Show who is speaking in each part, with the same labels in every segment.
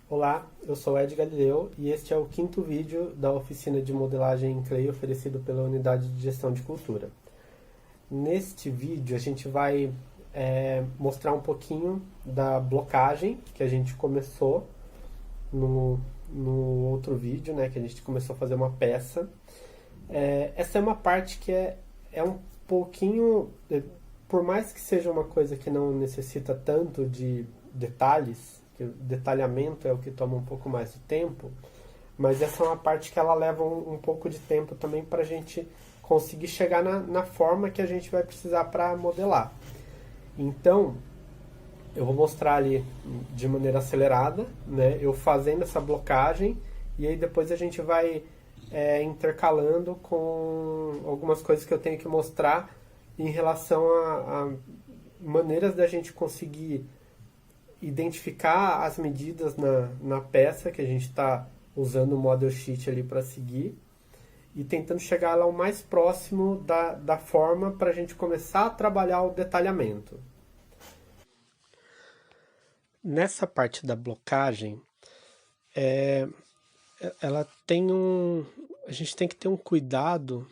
Speaker 1: Olá, eu sou Ed Galileu e este é o quinto vídeo da oficina de modelagem em clay oferecido pela Unidade de Gestão de Cultura. Neste vídeo a gente vai mostrar um pouquinho da blocagem que a gente começou no outro vídeo, né, que a gente começou a fazer uma peça. Essa é uma parte que é um pouquinho, por mais que seja uma coisa que não necessita tanto de detalhes, que o detalhamento é o que toma um pouco mais de tempo, mas essa é uma parte que ela leva um pouco de tempo também para a gente conseguir chegar na forma que a gente vai precisar para modelar. Então, eu vou mostrar ali de maneira acelerada, né, eu fazendo essa blocagem, e aí depois a gente vai intercalando com algumas coisas que eu tenho que mostrar em relação a maneiras da gente conseguir identificar as medidas na peça que a gente está usando o model sheet ali para seguir e tentando chegar lá o mais próximo da forma para a gente começar a trabalhar o detalhamento. Nessa parte da blocagem, ela tem a gente tem que ter um cuidado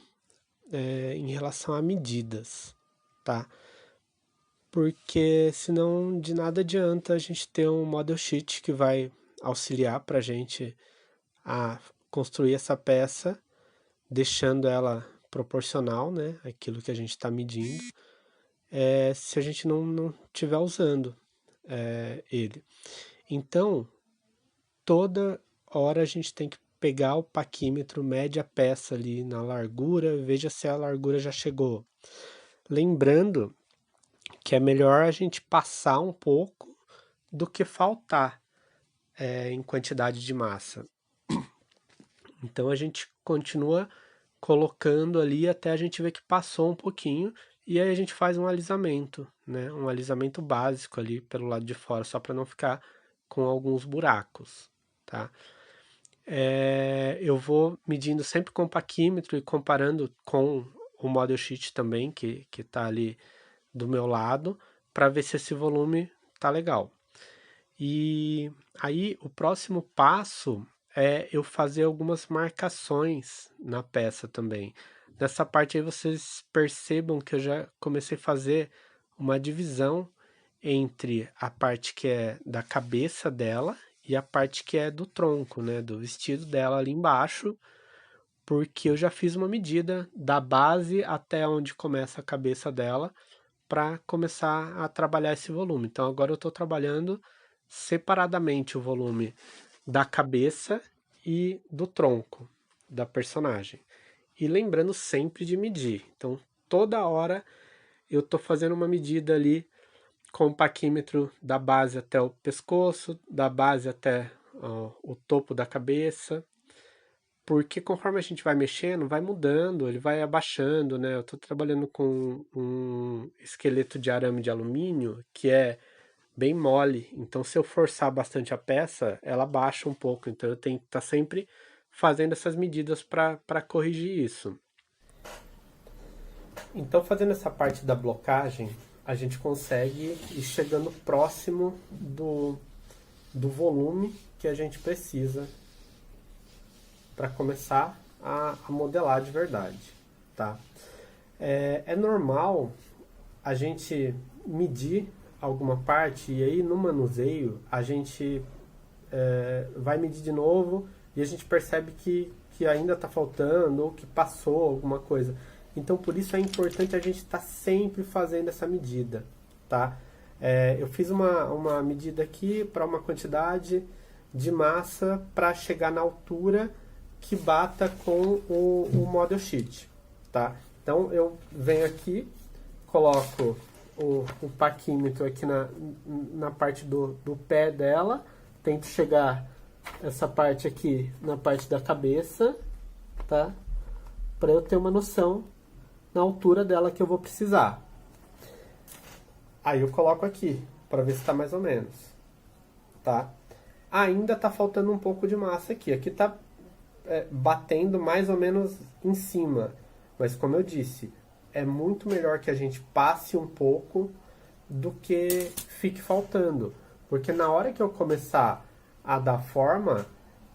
Speaker 1: em relação a medidas, tá? Porque senão de nada adianta a gente ter um model sheet que vai auxiliar para a gente a construir essa peça, deixando ela proporcional, né, aquilo que a gente está medindo, se a gente não estiver usando ele. Então, toda hora a gente tem que pegar o paquímetro, mede a peça ali na largura, veja se a largura já chegou. Lembrando que é melhor a gente passar um pouco do que faltar em quantidade de massa. Então a gente continua colocando ali até a gente ver que passou um pouquinho, e aí a gente faz um alisamento, né? Um alisamento básico ali pelo lado de fora, só para não ficar com alguns buracos, tá? Eu vou medindo sempre com o paquímetro e comparando com o model sheet também, que está ali do meu lado, para ver se esse volume tá legal. E aí o próximo passo é eu fazer algumas marcações na peça também. Nessa parte aí vocês percebam que eu já comecei a fazer uma divisão entre a parte que é da cabeça dela e a parte que é do tronco, né, do vestido dela ali embaixo, porque eu já fiz uma medida da base até onde começa a cabeça dela para começar a trabalhar esse volume. Então agora eu estou trabalhando separadamente o volume da cabeça e do tronco da personagem. E lembrando sempre de medir. Então toda hora eu estou fazendo uma medida ali com o paquímetro da base até o pescoço, da base até o topo da cabeça, porque conforme a gente vai mexendo, vai mudando, ele vai abaixando, né? Eu estou trabalhando com um esqueleto de arame de alumínio que é bem mole, então se eu forçar bastante a peça, ela baixa um pouco, então eu tenho que estar sempre fazendo essas medidas para corrigir isso. Então, fazendo essa parte da blocagem, a gente consegue ir chegando próximo do volume que a gente precisa para começar a modelar de verdade, tá? É normal a gente medir alguma parte e aí no manuseio a gente vai medir de novo e a gente percebe que ainda está faltando ou que passou alguma coisa. Então por isso é importante a gente estar sempre fazendo essa medida, tá? Eu fiz uma medida aqui para uma quantidade de massa para chegar na altura que bata com o model sheet, tá? Então eu venho aqui, coloco o paquímetro aqui na parte do pé dela, tento chegar essa parte aqui na parte da cabeça, tá? Para eu ter uma noção na altura dela que eu vou precisar. Aí eu coloco aqui para ver se está mais ou menos, tá? Ainda está faltando um pouco de massa aqui. Aqui está batendo mais ou menos em cima, mas como eu disse, é muito melhor que a gente passe um pouco do que fique faltando, porque na hora que eu começar a dar forma,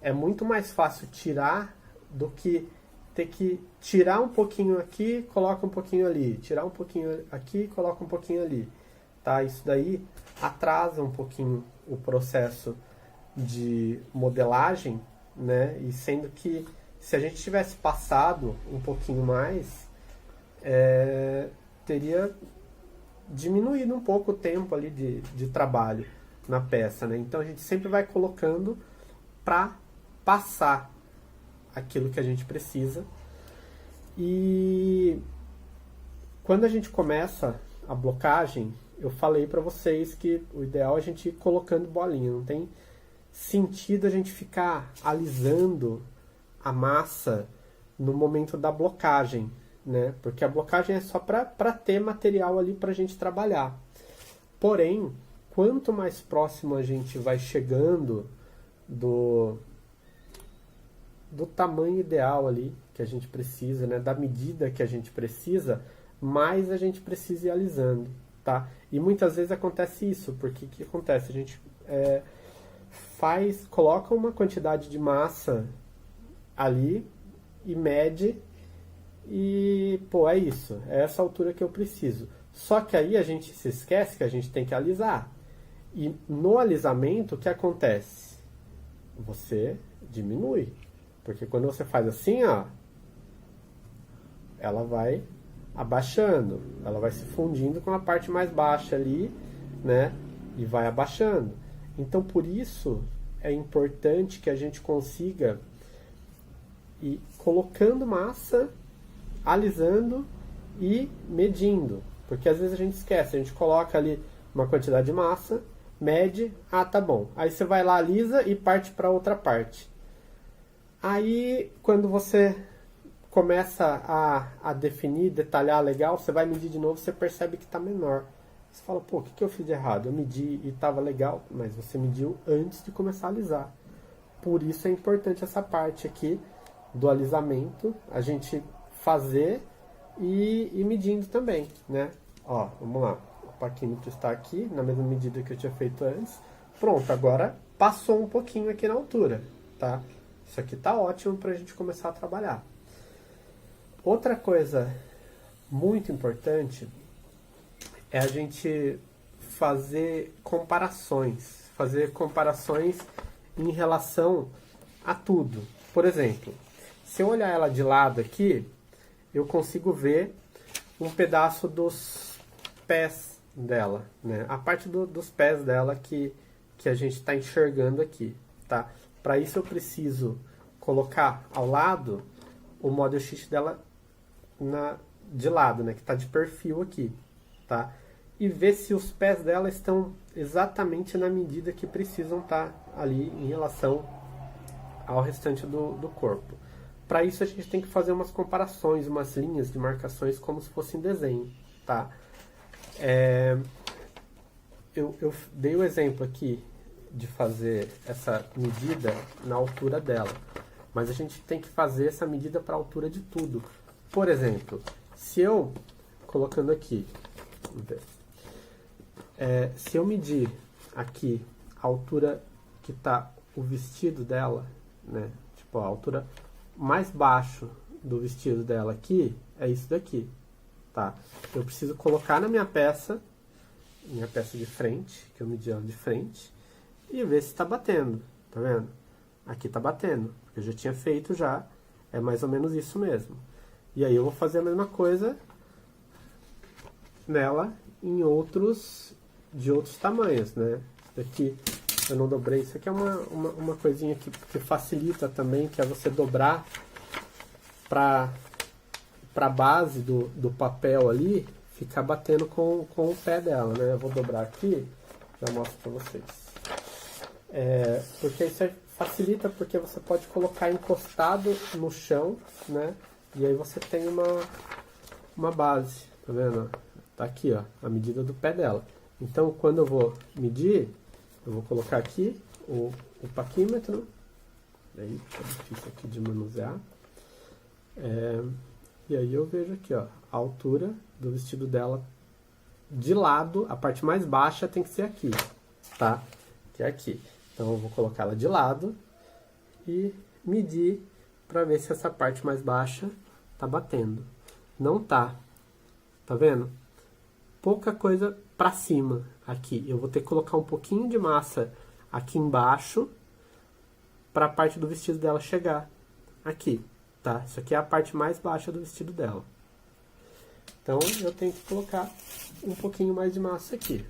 Speaker 1: é muito mais fácil tirar do que ter que tirar um pouquinho aqui, coloca um pouquinho ali, tirar um pouquinho aqui, coloca um pouquinho ali, tá? Isso daí atrasa um pouquinho o processo de modelagem, né? E sendo que se a gente tivesse passado um pouquinho mais, teria diminuído um pouco o tempo ali de trabalho na peça, né? Então a gente sempre vai colocando para passar aquilo que a gente precisa. E quando a gente começa a blocagem, eu falei para vocês que o ideal é a gente ir colocando bolinha, não tem sentido a gente ficar alisando a massa no momento da blocagem, né? Porque a blocagem é só para ter material ali para a gente trabalhar. Porém, quanto mais próximo a gente vai chegando do tamanho ideal ali que a gente precisa, né? Da medida que a gente precisa, mais a gente precisa ir alisando, tá? E muitas vezes acontece isso, porque o que acontece? A gente coloca uma quantidade de massa ali e mede e, pô, é isso, é essa altura que eu preciso. Só que aí a gente se esquece que a gente tem que alisar. E no alisamento, o que acontece? Você diminui. Porque quando você faz assim, ó, ela vai abaixando, ela vai se fundindo com a parte mais baixa ali, né? E vai abaixando. Então, por isso, é importante que a gente consiga ir colocando massa, alisando e medindo. Porque às vezes a gente esquece, a gente coloca ali uma quantidade de massa, mede, tá bom. Aí você vai lá, alisa e parte para outra parte. Aí, quando você começa a definir, detalhar legal, você vai medir de novo, você percebe que está menor. Você fala, pô, o que eu fiz de errado? Eu medi e estava legal, mas você mediu antes de começar a alisar. Por isso é importante essa parte aqui do alisamento, a gente fazer e ir medindo também, né? Ó, vamos lá. O paquímetro está aqui, na mesma medida que eu tinha feito antes. Pronto, agora passou um pouquinho aqui na altura, tá? Isso aqui tá ótimo para a gente começar a trabalhar. Outra coisa muito importante é a gente fazer comparações em relação a tudo. Por exemplo, se eu olhar ela de lado aqui, eu consigo ver um pedaço dos pés dela, né? A parte dos pés dela que a gente está enxergando aqui, tá? Para isso eu preciso colocar ao lado o model sheet dela de lado, né? Que está de perfil aqui, tá? E ver se os pés dela estão exatamente na medida que precisam estar ali em relação ao restante do corpo. Para isso a gente tem que fazer umas comparações, umas linhas de marcações como se fosse em desenho, tá? Eu dei o exemplo aqui de fazer essa medida na altura dela, mas a gente tem que fazer essa medida para a altura de tudo. Por exemplo, se eu, colocando aqui, vamos ver, se eu medir aqui a altura que está o vestido dela, né? Tipo, a altura mais baixo do vestido dela aqui é isso daqui, tá? Eu preciso colocar na minha peça de frente, que eu medi ela de frente, e ver se está batendo, tá vendo? Aqui está batendo, porque eu já tinha feito já, é mais ou menos isso mesmo. E aí eu vou fazer a mesma coisa nela de outros tamanhos, né? Daqui eu não dobrei, isso aqui é uma coisinha que facilita também, que é você dobrar para a base do papel ali, ficar batendo com o pé dela, né? Eu vou dobrar aqui, já mostro para vocês. Porque isso facilita, porque você pode colocar encostado no chão, né? E aí você tem uma base, tá vendo? Tá aqui, ó, a medida do pé dela. Então, quando eu vou medir, eu vou colocar aqui o paquímetro. Daí tá difícil aqui de manusear. E aí eu vejo aqui, ó, a altura do vestido dela de lado, a parte mais baixa tem que ser aqui, tá? Que é aqui. Então eu vou colocar ela de lado e medir para ver se essa parte mais baixa tá batendo. Não tá. Tá vendo? Pouca coisa para cima aqui. Eu vou ter que colocar um pouquinho de massa aqui embaixo para a parte do vestido dela chegar aqui, tá? Isso aqui é a parte mais baixa do vestido dela. Então eu tenho que colocar um pouquinho mais de massa aqui,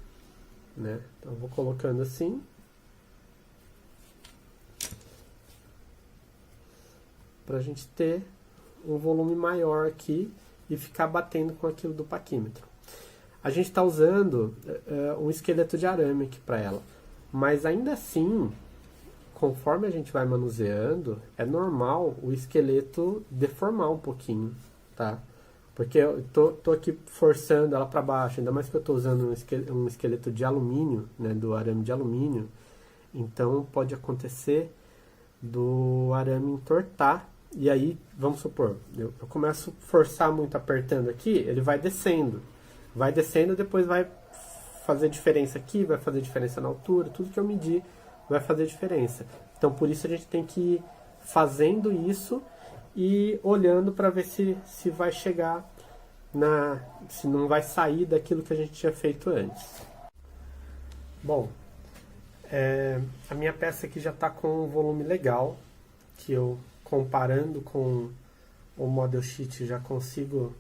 Speaker 1: né? Então eu vou colocando assim. Pra gente ter um volume maior aqui e ficar batendo com aquilo do paquímetro. A gente está usando um esqueleto de arame aqui para ela, mas ainda assim, conforme a gente vai manuseando, é normal o esqueleto deformar um pouquinho, tá? Porque eu tô aqui forçando ela para baixo, ainda mais que eu estou usando um esqueleto de alumínio, né, do arame de alumínio, então pode acontecer do arame entortar. E aí, vamos supor, eu começo a forçar muito apertando aqui, ele vai descendo. Vai descendo, depois vai fazer diferença aqui, vai fazer diferença na altura, tudo que eu medir vai fazer diferença. Então, por isso a gente tem que ir fazendo isso e olhando para ver se vai chegar se não vai sair daquilo que a gente tinha feito antes. Bom, a minha peça aqui já está com um volume legal, que eu, comparando com o Model Sheet, já consigo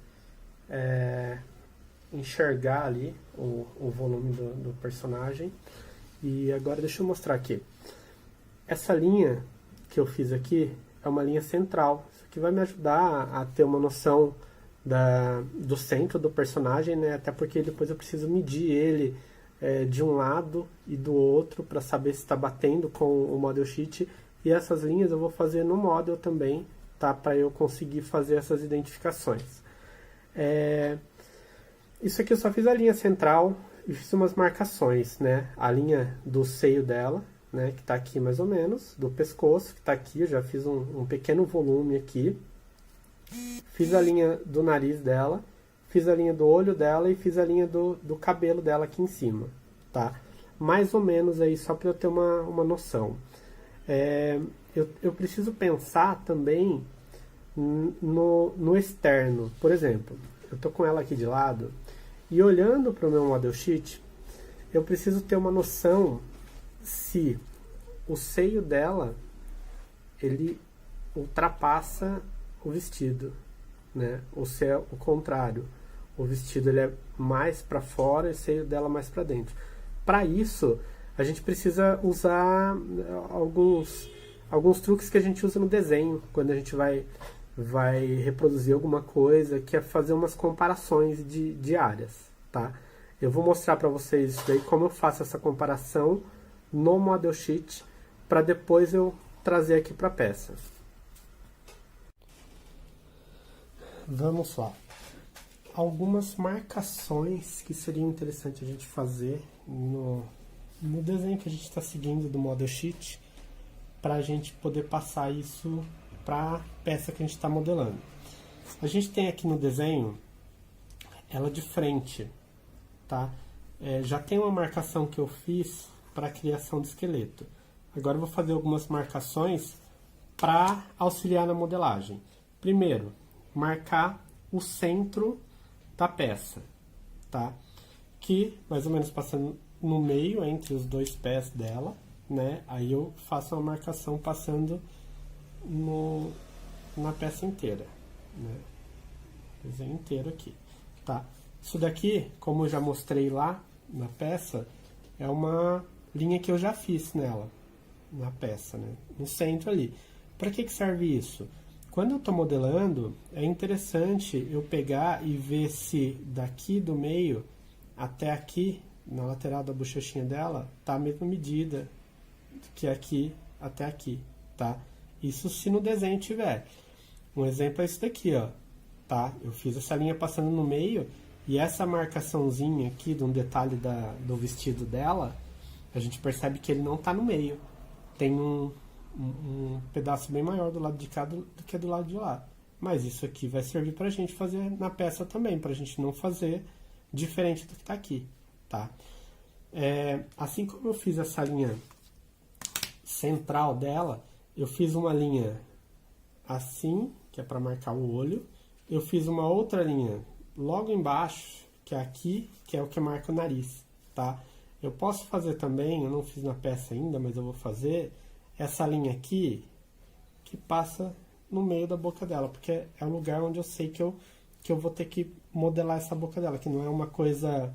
Speaker 1: enxergar ali o volume do personagem. E agora deixa eu mostrar aqui. Essa linha que eu fiz aqui é uma linha central. Isso aqui vai me ajudar a ter uma noção do centro do personagem, né? Até porque depois eu preciso medir ele de um lado e do outro para saber se está batendo com o Model Sheet. E essas linhas eu vou fazer no Model também, tá? Para eu conseguir fazer essas identificações. Isso aqui eu só fiz a linha central e fiz umas marcações, né? A linha do seio dela, né? Que está aqui mais ou menos, do pescoço, que está aqui, eu já fiz um pequeno volume aqui. Fiz a linha do nariz dela, fiz a linha do olho dela e fiz a linha do cabelo dela aqui em cima, tá? Mais ou menos aí, só para eu ter uma noção. Eu preciso pensar também no externo. Por exemplo, eu estou com ela aqui de lado e olhando para o meu Model Sheet, eu preciso ter uma noção se o seio dela ele ultrapassa o vestido, né? Ou se é o contrário, o vestido ele é mais para fora e o seio dela mais para dentro. Para isso, a gente precisa usar alguns truques que a gente usa no desenho, quando a gente vai reproduzir alguma coisa, que é fazer umas comparações de áreas, tá? Eu vou mostrar para vocês isso daí, como eu faço essa comparação no Model Sheet, para depois eu trazer aqui para a peça. Vamos lá. Algumas marcações que seriam interessantes a gente fazer no desenho que a gente está seguindo do Model Sheet, para a gente poder passar isso para a peça que a gente está modelando. A gente tem aqui no desenho ela de frente, tá? Já tem uma marcação que eu fiz para a criação do esqueleto. Agora eu vou fazer algumas marcações para auxiliar na modelagem. Primeiro, marcar o centro da peça, tá? Que mais ou menos passando no meio entre os dois pés dela, né? Aí eu faço uma marcação passando na peça inteira, né? Desenho inteiro aqui, tá? Isso daqui, como eu já mostrei lá na peça, é uma linha que eu já fiz nela, na peça, né? No centro ali. Para que serve isso? Quando eu estou modelando, é interessante eu pegar e ver se daqui do meio até aqui, na lateral da bochechinha dela, tá a mesma medida que aqui até aqui, tá? Isso se no desenho tiver. Um exemplo é isso daqui, ó, tá? Eu fiz essa linha passando no meio e essa marcaçãozinha aqui de um detalhe do vestido dela, a gente percebe que ele não tá no meio. Tem um pedaço bem maior do lado de cá do que do lado de lá. Mas isso aqui vai servir pra gente fazer na peça também, pra gente não fazer diferente do que tá aqui, tá? Assim como eu fiz essa linha central dela, eu fiz uma linha assim, que é para marcar o olho. Eu fiz uma outra linha logo embaixo, que é aqui, que é o que marca o nariz, tá? Eu posso fazer também, eu não fiz na peça ainda, mas eu vou fazer essa linha aqui, que passa no meio da boca dela, porque é o lugar onde eu sei que eu vou ter que modelar essa boca dela, que não é uma coisa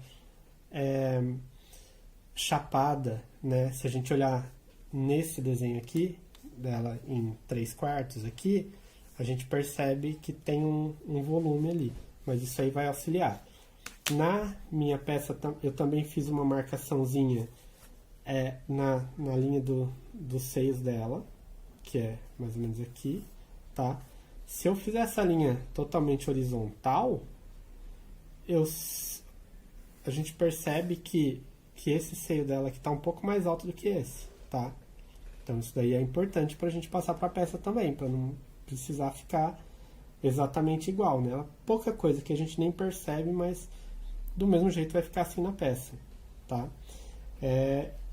Speaker 1: chapada, né? Se a gente olhar nesse desenho aqui, dela em 3/4 aqui, a gente percebe que tem um volume ali, mas isso aí vai auxiliar. Na minha peça, eu também fiz uma marcaçãozinha na linha dos seios dela, que é mais ou menos aqui, tá? Se eu fizer essa linha totalmente horizontal, a gente percebe que esse seio dela aqui está um pouco mais alto do que esse, tá? Então isso daí é importante para a gente passar para a peça também, para não precisar ficar exatamente igual, né? Pouca coisa que a gente nem percebe, mas do mesmo jeito vai ficar assim na peça, tá?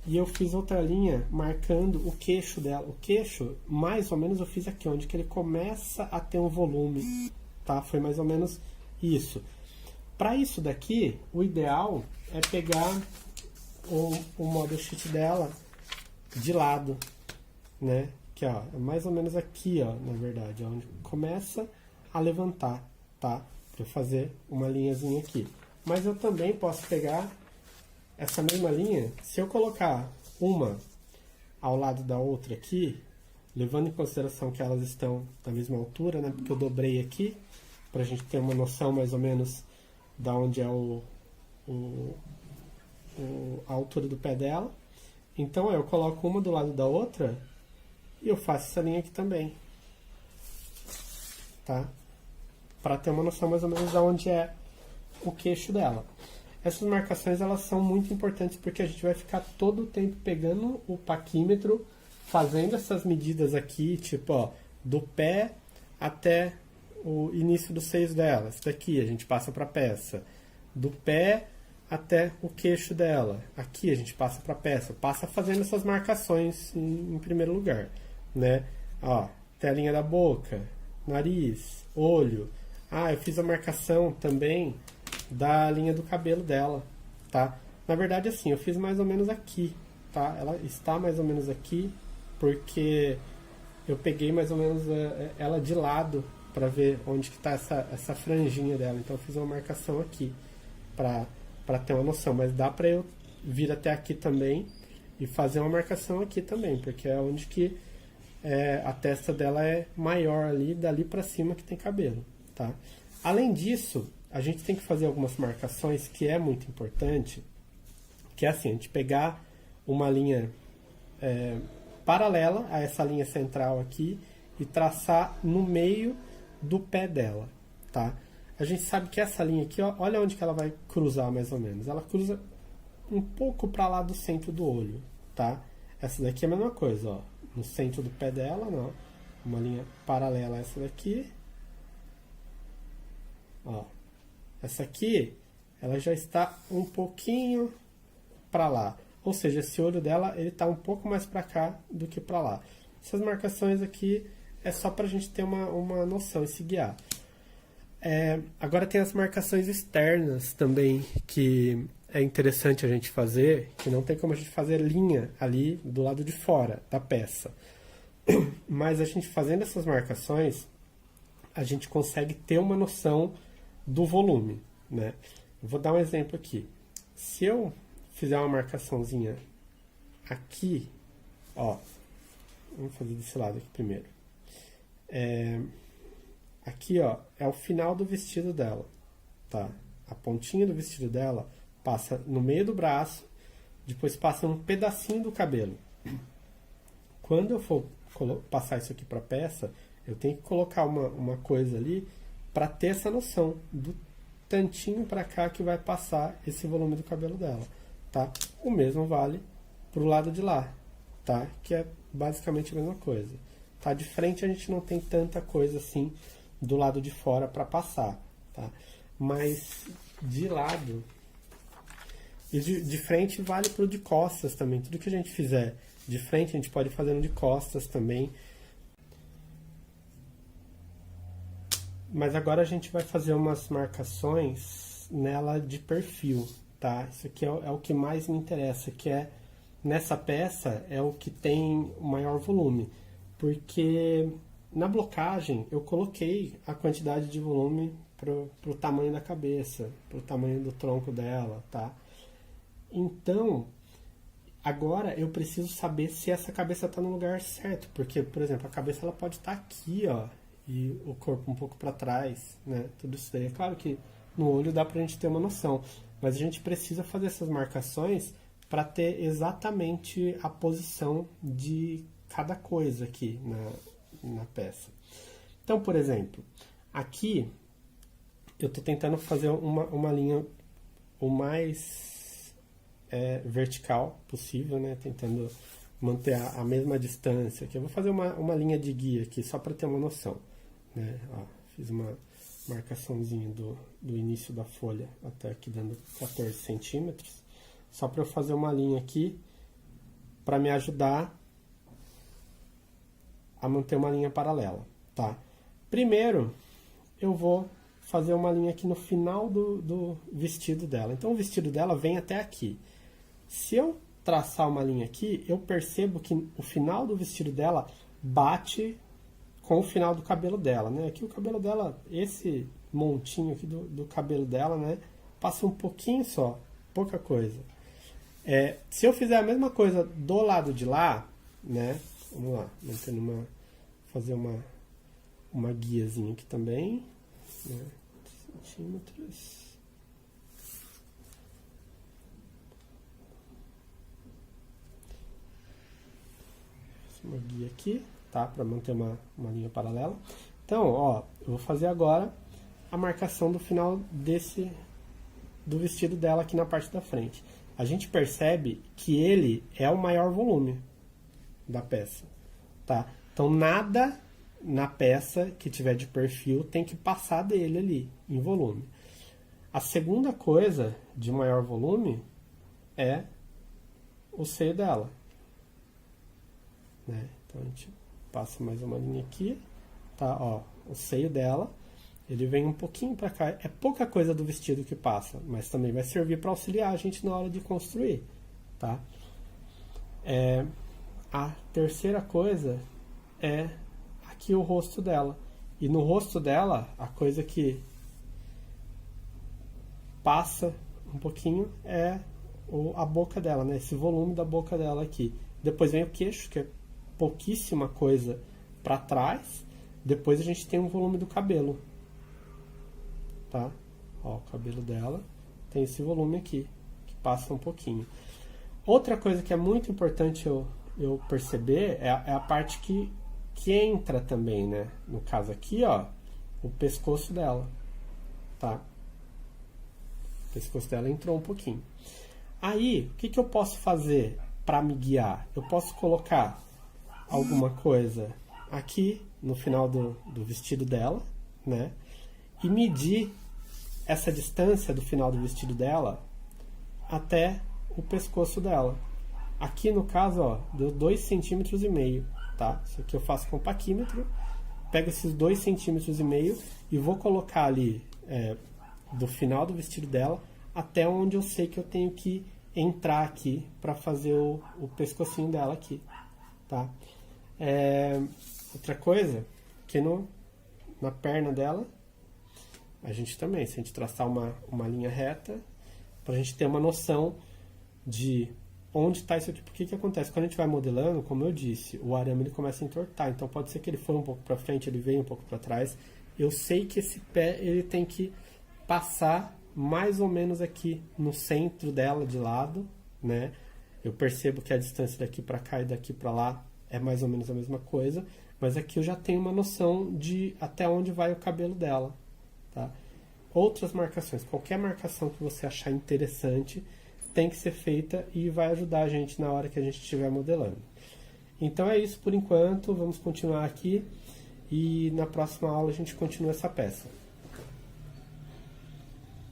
Speaker 1: E eu fiz outra linha marcando o queixo dela. O queixo, mais ou menos, eu fiz aqui, onde que ele começa a ter um volume, tá? Foi mais ou menos isso. Para isso daqui, o ideal é pegar o model sheet dela de lado, né? Que ó, é mais ou menos aqui, ó, na verdade, onde começa a levantar, tá? Para eu fazer uma linhazinha aqui. Mas eu também posso pegar essa mesma linha, se eu colocar uma ao lado da outra aqui, levando em consideração que elas estão da mesma altura, né? Porque eu dobrei aqui, para a gente ter uma noção mais ou menos da onde é a altura do pé dela. Então eu coloco uma do lado da outra e eu faço essa linha aqui também, tá? Para ter uma noção mais ou menos de onde é o queixo dela. Essas marcações elas são muito importantes porque a gente vai ficar todo o tempo pegando o paquímetro, fazendo essas medidas aqui, tipo, ó, do pé até o início dos seios dela. Isso daqui a gente passa para a peça. Do pé até o queixo dela. Aqui a gente passa para a peça. Passa fazendo essas marcações em primeiro lugar, né? Ó, até a linha da boca, nariz, olho. Eu fiz a marcação também da linha do cabelo dela, tá? Na verdade, assim, eu fiz mais ou menos aqui, tá? Ela está mais ou menos aqui, porque eu peguei mais ou menos ela de lado para ver onde que tá essa franjinha dela. Então eu fiz uma marcação aqui para ter uma noção, mas dá para eu vir até aqui também e fazer uma marcação aqui também, porque é onde que a testa dela é maior ali, dali para cima que tem cabelo, tá? Além disso, a gente tem que fazer algumas marcações que é muito importante, que é assim, a gente pegar uma linha paralela a essa linha central aqui e traçar no meio do pé dela, tá? A gente sabe que essa linha aqui, ó, olha onde que ela vai cruzar mais ou menos. Ela cruza um pouco para lá do centro do olho, tá? Essa daqui é a mesma coisa, ó, no centro do pé dela, não. Uma linha paralela a essa daqui, ó. Essa aqui, ela já está um pouquinho para lá. Ou seja, esse olho dela, ele está um pouco mais para cá do que para lá. Essas marcações aqui é só para a gente ter uma noção e se guiar. Agora tem as marcações externas também, que é interessante a gente fazer, que não tem como a gente fazer linha ali do lado de fora da peça. Mas a gente fazendo essas marcações, a gente consegue ter uma noção do volume, né? Eu vou dar um exemplo aqui. Se eu fizer uma marcaçãozinha aqui, ó, vamos fazer desse lado aqui primeiro. Aqui, ó, é o final do vestido dela, tá? A pontinha do vestido dela passa no meio do braço, depois passa um pedacinho do cabelo. Quando eu for passar isso aqui para a peça, eu tenho que colocar uma coisa ali para ter essa noção do tantinho para cá que vai passar esse volume do cabelo dela, tá? O mesmo vale pro lado de lá, tá? Que é basicamente a mesma coisa. Tá? De frente a gente não tem tanta coisa assim do lado de fora para passar, tá? Mas de lado e de frente vale pro de costas também. Tudo que a gente fizer de frente, a gente pode ir fazendo de costas também. Mas agora a gente vai fazer umas marcações nela de perfil, tá? Isso aqui é o que mais me interessa, que é nessa peça é o que tem o maior volume, porque na blocagem eu coloquei a quantidade de volume pro tamanho da cabeça, pro tamanho do tronco dela, tá? Então, agora eu preciso saber se essa cabeça está no lugar certo, porque, por exemplo, a cabeça ela pode estar aqui, ó, e o corpo um pouco para trás, né? Tudo isso daí. É claro que no olho dá pra gente ter uma noção, mas a gente precisa fazer essas marcações para ter exatamente a posição de cada coisa aqui na peça. Então, por exemplo, aqui eu estou tentando fazer uma linha o mais vertical possível, né? Tentando manter a mesma distância aqui. Eu vou fazer uma linha de guia aqui, só para ter uma noção, né? Ó, fiz uma marcaçãozinha do início da folha até aqui dando 14 centímetros, só para eu fazer uma linha aqui para me ajudar a manter uma linha paralela, tá? Primeiro, eu vou fazer uma linha aqui no final do vestido dela. Então, o vestido dela vem até aqui. Se eu traçar uma linha aqui, eu percebo que o final do vestido dela bate com o final do cabelo dela, né? Aqui o cabelo dela, esse montinho aqui do cabelo dela, né? Passa um pouquinho só, pouca coisa. Se eu fizer a mesma coisa do lado de lá, né? Vamos lá, fazer uma guiazinha aqui também, né? Centímetros. Uma guia aqui, tá? Para manter uma linha paralela. Então, ó, eu vou fazer agora a marcação do final do vestido dela aqui na parte da frente. A gente percebe que ele é o maior volume da peça, tá? Então, nada na peça que tiver de perfil tem que passar dele ali, em volume. A segunda coisa de maior volume é o seio dela, né? Então, a gente passa mais uma linha aqui, tá? Ó, o seio dela, ele vem um pouquinho para cá. É pouca coisa do vestido que passa, mas também vai servir para auxiliar a gente na hora de construir, tá? A terceira coisa é aqui o rosto dela. E no rosto dela, a coisa que passa um pouquinho é a boca dela, né? Esse volume da boca dela aqui. Depois vem o queixo, que é pouquíssima coisa para trás. Depois a gente tem um volume do cabelo, tá? Ó, o cabelo dela tem esse volume aqui, que passa um pouquinho. Outra coisa que é muito importante eu perceber é a parte que entra também, né? No caso aqui, ó, o pescoço dela, tá? O pescoço dela entrou um pouquinho. Aí, o que eu posso fazer para me guiar? Eu posso colocar alguma coisa aqui no final do vestido dela, né? E medir essa distância do final do vestido dela até o pescoço dela. Aqui no caso, ó, deu 2,5 centímetros, tá? Isso aqui eu faço com paquímetro. Pego esses 2,5 centímetros e vou colocar ali do final do vestido dela até onde eu sei que eu tenho que entrar aqui para fazer o pescocinho dela aqui, tá? Outra coisa, que na perna dela, a gente também, se a gente traçar uma linha reta, para a gente ter uma noção de onde está isso aqui. Porque que acontece? Quando a gente vai modelando, como eu disse, o arame ele começa a entortar, então pode ser que ele for um pouco para frente, ele venha um pouco para trás. Eu sei que esse pé ele tem que passar mais ou menos aqui no centro dela, de lado, né? Eu percebo que a distância daqui para cá e daqui para lá é mais ou menos a mesma coisa, mas aqui eu já tenho uma noção de até onde vai o cabelo dela, tá? Outras marcações, qualquer marcação que você achar interessante tem que ser feita e vai ajudar a gente na hora que a gente estiver modelando. Então é isso por enquanto, vamos continuar aqui e na próxima aula a gente continua essa peça.